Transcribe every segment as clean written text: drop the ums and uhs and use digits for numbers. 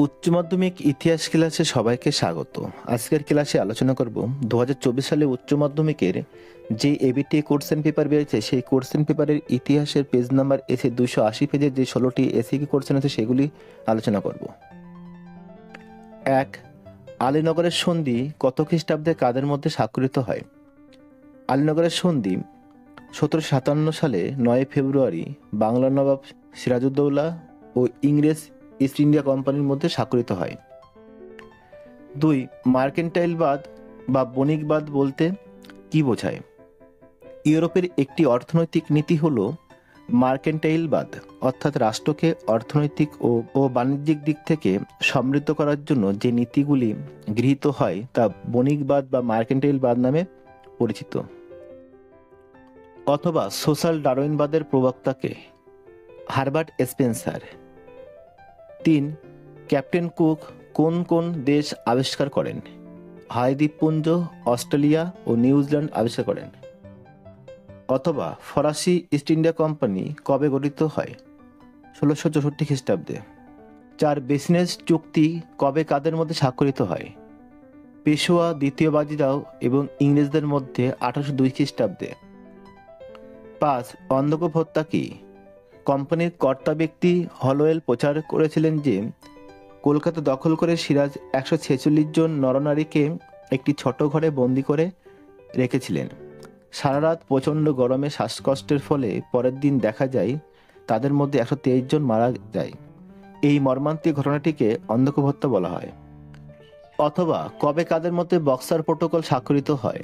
উচ্চ মাধ্যমিক ইতিহাস ক্লাসে সবাইকে স্বাগত। আজকের ক্লাসে আলোচনা করব 2024 সালে উচ্চ মাধ্যমিকের যে এবিটি কোশ্চেন পেপার বেরিয়েছে সেই কোশ্চেন পেপারের ইতিহাসের পেজ নাম্বার এসে 280 পেজের যে 16টি এসিকিউ কোশ্চেন আছে সেগুলি আলোচনা করব। 1. আলীনগরের সন্ধি কত খ্রিস্টাব্দে কাদের মধ্যে স্বাক্ষরিত হয়? আলীনগরের সন্ধি 1757 সালে 9 ফেব্রুয়ারি বাংলার নবাব সিরাজউদ্দৌলা ও ইংরেজ ইস্ট ইন্ডিয়া কোম্পানির মধ্যে স্বাক্ষরিত হয়। 2. মার্কেন্টাইলবাদ বা বণিকবাদ বলতে কি বোঝায়? ইউরোপের একটি অর্থনৈতিক নীতি হল মার্কেন্টাইলবাদ, অর্থাৎ রাষ্ট্রকে অর্থনৈতিক ও বাণিজ্যিক দিক থেকে সমৃদ্ধ করার জন্য যে নীতিগুলি গৃহীত হয় তা বণিকবাদ বা মার্কেন্টাইলবাদ নামে পরিচিত। অথবা সোশ্যাল ডারউইনবাদের প্রবক্তাকে? Herbert Spencer. 3. ক্যাপ্টেন কুক কোন কোন দেশ আবিষ্কার করেন? হাওয়াই দ্বীপপুঞ্জ, অস্ট্রেলিয়া ও নিউজিল্যান্ড আবিষ্কার করেন। অথবা ফরাসি ইস্ট ইন্ডিয়া কোম্পানি কবে গঠিত হয়? 1664 খ্রিস্টাব্দে। 4. বেসিনেস চুক্তি কবে কাদের মধ্যে স্বাক্ষরিত হয়? পেশোয়া দ্বিতীয় বাজিরাও এবং ইংরেজদের মধ্যে 1802 খ্রিস্টাব্দে। 5. অন্ধকূপ হত্যা কি? কোম্পানির কর্তা ব্যক্তি হলওয়েল প্রচার করেছিলেন যে কলকাতা দখল করে সিরাজ 146 জন নরনারীকে একটি ছোট ঘরে বন্দি করে রেখেছিলেন। সারা রাত প্রচণ্ড গরমে শ্বাসকষ্টের ফলে পরের দিন দেখা যায় তাদের মধ্যে 123 জন মারা যায়। এই মর্মান্তিক ঘটনাটিকে অন্ধকূপ হত্যা বলা হয়। অথবা কবে কাদের মধ্যে বক্সার প্রোটোকল স্বাক্ষরিত হয়?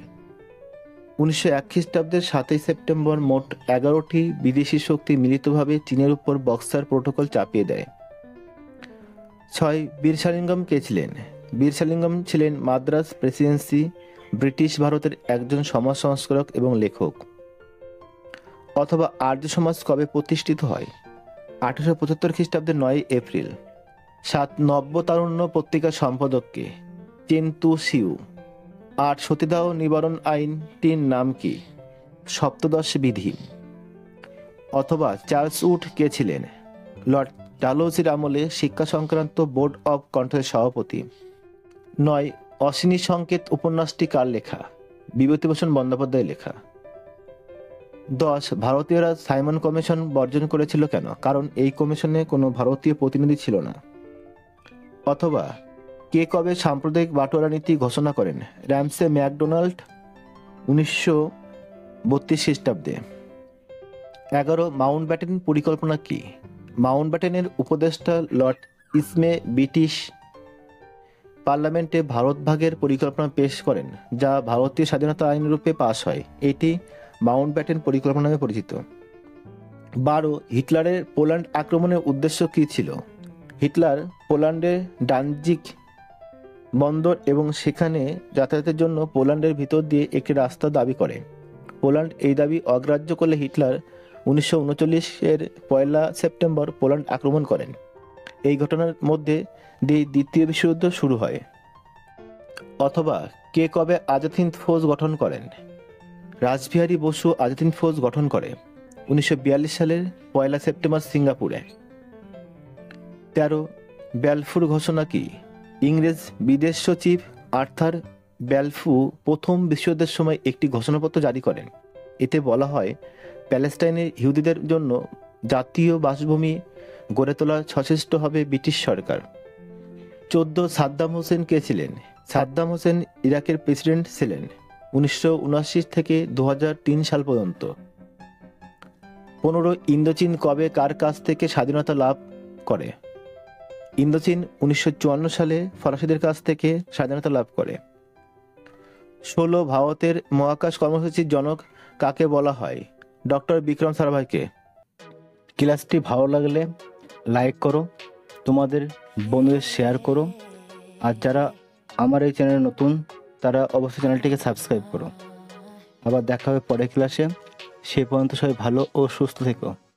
1901 খ্রিস্টাব্দের 7 সেপ্টেম্বর মোট 11টি বিদেশি শক্তি মিলিতভাবে চীনের উপর বক্সার প্রোটোকল চাপিয়ে দেয়। 6. বীরসালিঙ্গম কে ছিলেন? বীরসালিঙ্গম ছিলেন মাদ্রাজ প্রেসিডেন্সি ব্রিটিশ ভারতের একজন সমাজ সংস্কারক এবং লেখক। অথবা আর্য সমাজ কবে প্রতিষ্ঠিত হয়? 1875 খ্রিস্টাব্দের 9 এপ্রিল। 7. নব্যতারুণ্য পত্রিকার সম্পাদককে? চেন্তু সিউ। 8. সতীদাহ নিবারণ আইনটির নাম কি? সপ্তদশ বিধি। অথবা চার্লস উড কে ছিলেন? লর্ড ডালহৌসির আমলে শিক্ষা সংক্রান্ত বোর্ড অব কন্ট্রোলের সভাপতি। 9. অশ্বিনী সংকেত উপন্যাসটি কার লেখা? বিভূতিভূষণ বন্দ্যোপাধ্যায়ের লেখা। 10. ভারতীয়রা সাইমন কমিশন বর্জন করেছিল কেন? কারণ এই কমিশনে কোনো ভারতীয় প্রতিনিধি ছিল না। অথবা কে কবে সাম্প্রদায়িক বাটোয়ারা নীতি ঘোষণা করেন? র্যামসে ম্যাকডোনাল্ড 1932 খ্রিস্টাব্দে। 11. মাউন্টব্যাটেন পরিকল্পনা কি? মাউন্টব্যাটেনের উপদেষ্টা লর্ড ইসমে ব্রিটিশ পার্লামেন্টে ভারত ভাগের পরিকল্পনা পেশ করেন, যা ভারতীয় স্বাধীনতা আইন রূপে পাশ হয়। এটি মাউন্টব্যাটেন পরিকল্পনা নামে পরিচিত। 12. হিটলারের পোল্যান্ড আক্রমণের উদ্দেশ্য কী ছিল? হিটলার পোল্যান্ডের ডানজিগ বন্দর এবং সেখানে যাতায়াতের জন্য পোল্যান্ডের ভিতর দিয়ে একটি রাস্তা দাবি করে। পোল্যান্ড এই দাবি অগ্রাহ্য করলে হিটলার 1939-এর 1 সেপ্টেম্বর পোল্যান্ড আক্রমণ করেন। এই ঘটনার মধ্যে দিয়ে দ্বিতীয় বিশ্বযুদ্ধ শুরু হয়। অথবা কে কবে আজাদ হিন্দ ফৌজ গঠন করেন? রাসবিহারী বসু আজাদ হিন্দ ফৌজ গঠন করে 1942 সালের 1 সেপ্টেম্বর সিঙ্গাপুরে। 13. ব্যালফুর ঘোষণা কি? ইংরেজ বিদেশ সচিব আর্থার ব্যালফু প্রথম বিশ্বযুদ্ধের সময় একটি ঘোষণাপত্র জারি করেন। এতে বলা হয় প্যালেস্টাইনের ইহুদিদের জন্য জাতীয় বাসভূমি গড়ে তোলার সচেষ্ট হবে ব্রিটিশ সরকার। 14. সাদ্দাম হোসেন কে ছিলেন? সাদ্দাম হোসেন ইরাকের প্রেসিডেন্ট ছিলেন 1979 থেকে 2003 সাল পর্যন্ত। 15. ইন্দোচীন কবে কার কাছ থেকে স্বাধীনতা লাভ করে? ইন্দোচীন 1954 সালে ফরাসিদের কাছ থেকে স্বাধীনতা লাভ করে। 16. ভারতের মহাকাশ কর্মসূচির জনক কাকে বলা হয়? ডক্টর বিক্রম সারাভাইকে। ক্লাসটি ভালো লাগলে লাইক করো, তোমাদের বন্ধুদের শেয়ার করো, আর যারা আমার এই চ্যানেলে নতুন তারা অবশ্যই চ্যানেলটিকে সাবস্ক্রাইব করো। আবার দেখা হবে পরের ক্লাসে। সে পর্যন্ত সবাই ভালো ও সুস্থ থেকো।